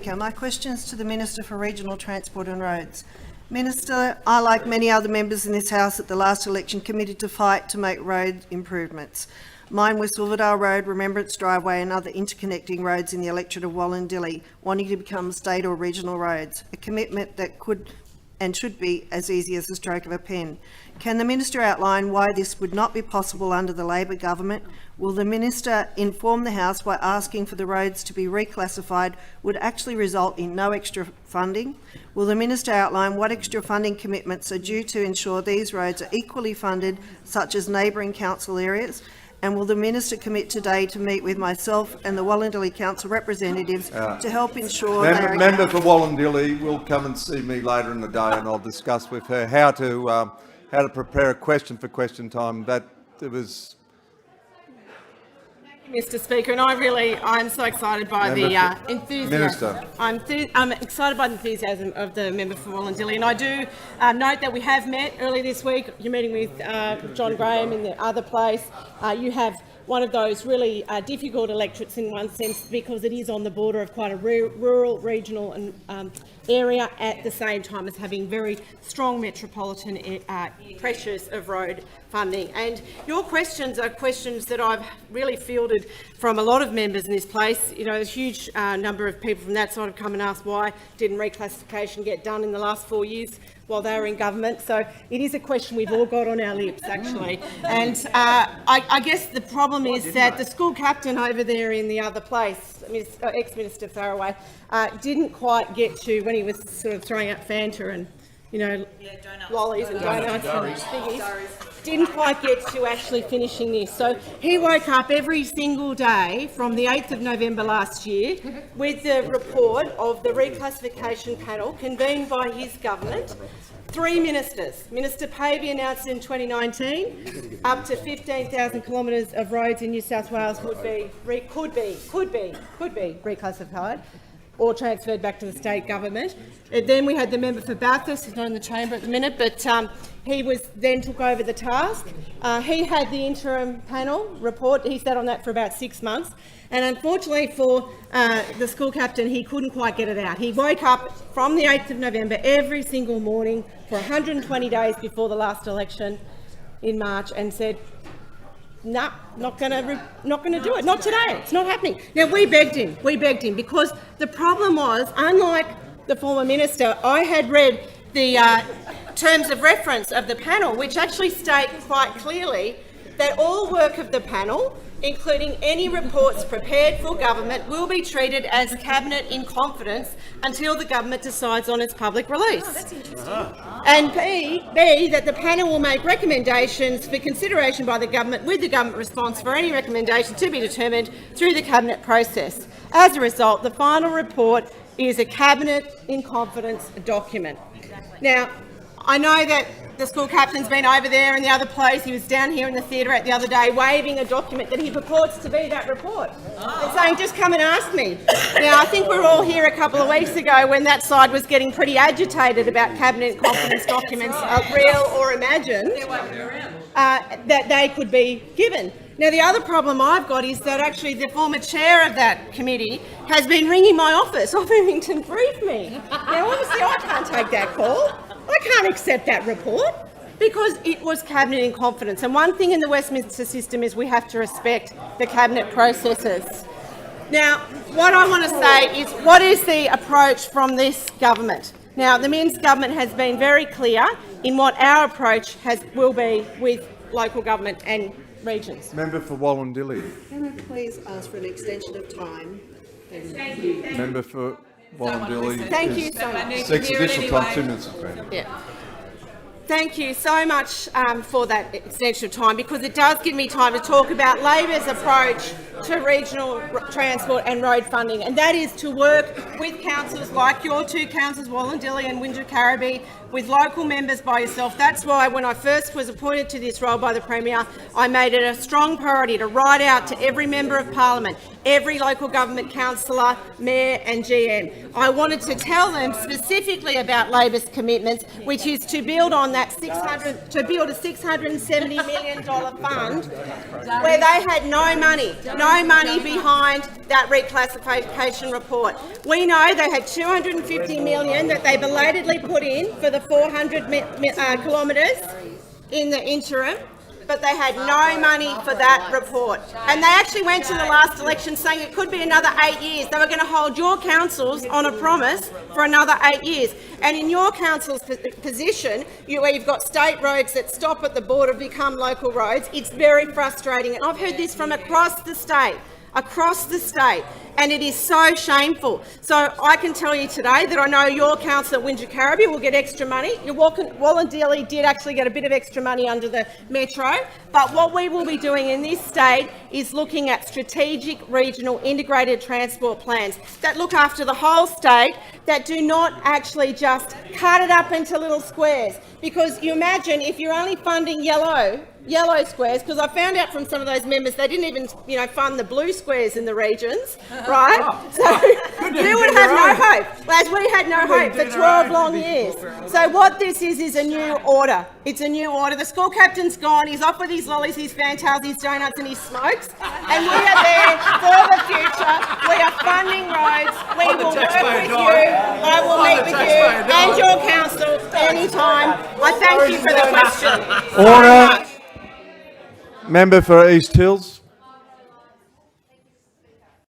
Speaker. My question's to the Minister for Regional Transport and Roads. Minister, I, like many other members in this House at the last election, committed to fight to make road improvements. Mine was Silverdale Road, Remembrance Driveway and other interconnecting roads in the electorate of Wollondilly, wanting to become state or regional roads, a commitment that could and should be as easy as the stroke of a pen. Can the Minister outline why this would not be possible under the Labor government? Will the Minister inform the House why asking for the roads to be reclassified would actually result in no extra funding? Will the Minister outline what extra funding commitments are due to ensure these roads are equally funded, such as neighbouring council areas? And will the Minister commit today to meet with myself and the Wollondilly Council representatives to help ensure... Member for Wollondilly will come and see me later in the day, and I'll discuss with her how to prepare a question for question time. Mr. Speaker, and I'm so excited by the enthusiasm. Minister. I'm excited by the enthusiasm of the member for Wollondilly, and I do note that we have met earlier this week. You're meeting with John Graham in the other place. You have one of those really difficult electorates in one sense, because it is on the border of quite a rural, regional and area, at the same time as having very strong metropolitan pressures of road funding. And your questions are questions that I've really fielded from a lot of members in this place. You know, a huge number of people from that side have come and asked why didn't reclassification get done in the last 4 years while they were in government. So it is a question we've all got on our lips, actually. And I guess the problem is that the school captain over there in the other place, ex-Minister Faraway, didn't quite get to, when he was sort of throwing out Fanta and, you know, lollies and donuts and thingies, didn't quite get to actually finishing this. So he woke up every single day from the 8th of November last year with the report of the reclassification panel convened by his government. 3 ministers. Minister Pavey announced in 2019 up to 15,000 kilometres of roads in New South Wales could be reclassified or transferred back to the state government. And then we had the member for Bathurst, who's not in the chamber at the minute, but he then took over the task. He had the interim panel report. He sat on that for about 6 months. And unfortunately for the school captain, he couldn't quite get it out. He woke up from the 8th of November every single morning for 120 days before the last election in March and said, "No, not going to do it. Not today. It's not happening." Now, we begged him, because the problem was, unlike the former minister, I had read the terms of reference of the panel, which actually state quite clearly that all work of the panel, including any reports prepared for government, will be treated as cabinet in confidence until the government decides on its public release. Oh, that's interesting. And B, that the panel will make recommendations for consideration by the government, with the government response for any recommendation to be determined through the cabinet process. As a result, the final report is a cabinet in confidence document. Now, I know that the school captain's been over there in the other place. He was down here in the theatre the other day waving a document that he purports to be that report and saying, "Just come and ask me." Now, I think we were all here a couple of weeks ago when that side was getting pretty agitated about cabinet confidence documents, real or imagined, that they could be given. Now, the other problem I've got is that actually the former chair of that committee has been ringing my office offering to brief me. Now, obviously, I can't take that call. I can't accept that report because it was cabinet in confidence. And one thing in the Westminster system is we have to respect the cabinet processes. Now, what I want to say is, what is the approach from this government? Now, the Minns government has been very clear in what our approach will be with local government and regions. Member for Wollondilly. Can I please ask for an extension of time? Member for Wollondilly. Thank you so much. 6 additional time, 2 minutes. Yeah. Thank you so much for that extension of time, because it does give me time to talk about Labor's approach to regional transport and road funding, and that is to work with councils like your 2 councils, Wollondilly and Windsor-Carriby, with local members by yourself. That's why when I first was appointed to this role by the Premier, I made it a strong priority to write out to every member of Parliament, every local government councillor, mayor and GM. I wanted to tell them specifically about Labor's commitments, which is to build on that $670 million fund where they had no money no money behind that reclassification report. We know they had 250 million that they belatedly put in for the 400 kilometres in the interim, but they had no money for that report. And they actually went to the last election saying it could be another 8 years. They were going to hold your councils on a promise for another 8 years. And in your council's position, where you've got state roads that stop at the border become local roads, it's very frustrating. And I've heard this from across the state, and it is so shameful. So I can tell you today that I know your council at Wingecarribee will get extra money. Your Wollondilly did actually get a bit of extra money under the Metro, but what we will be doing in this state is looking at strategic regional integrated transport plans that look after the whole state, that do not actually just cut it up into little squares. Because you imagine if you're only funding yellow squares, because I found out from some of those members they didn't even, fund the blue squares in the regions, right? So you would have no hope, as we had no hope for 12 long years. So what this is a new order. It's a new order. The school captain's gone. He's off with his lollies, his fantails, his donuts and his smokes. And we are there for the future. We are funding roads. We will work with you. I will meet with you and your council anytime. I thank you for the question. Order. Member for East Hills.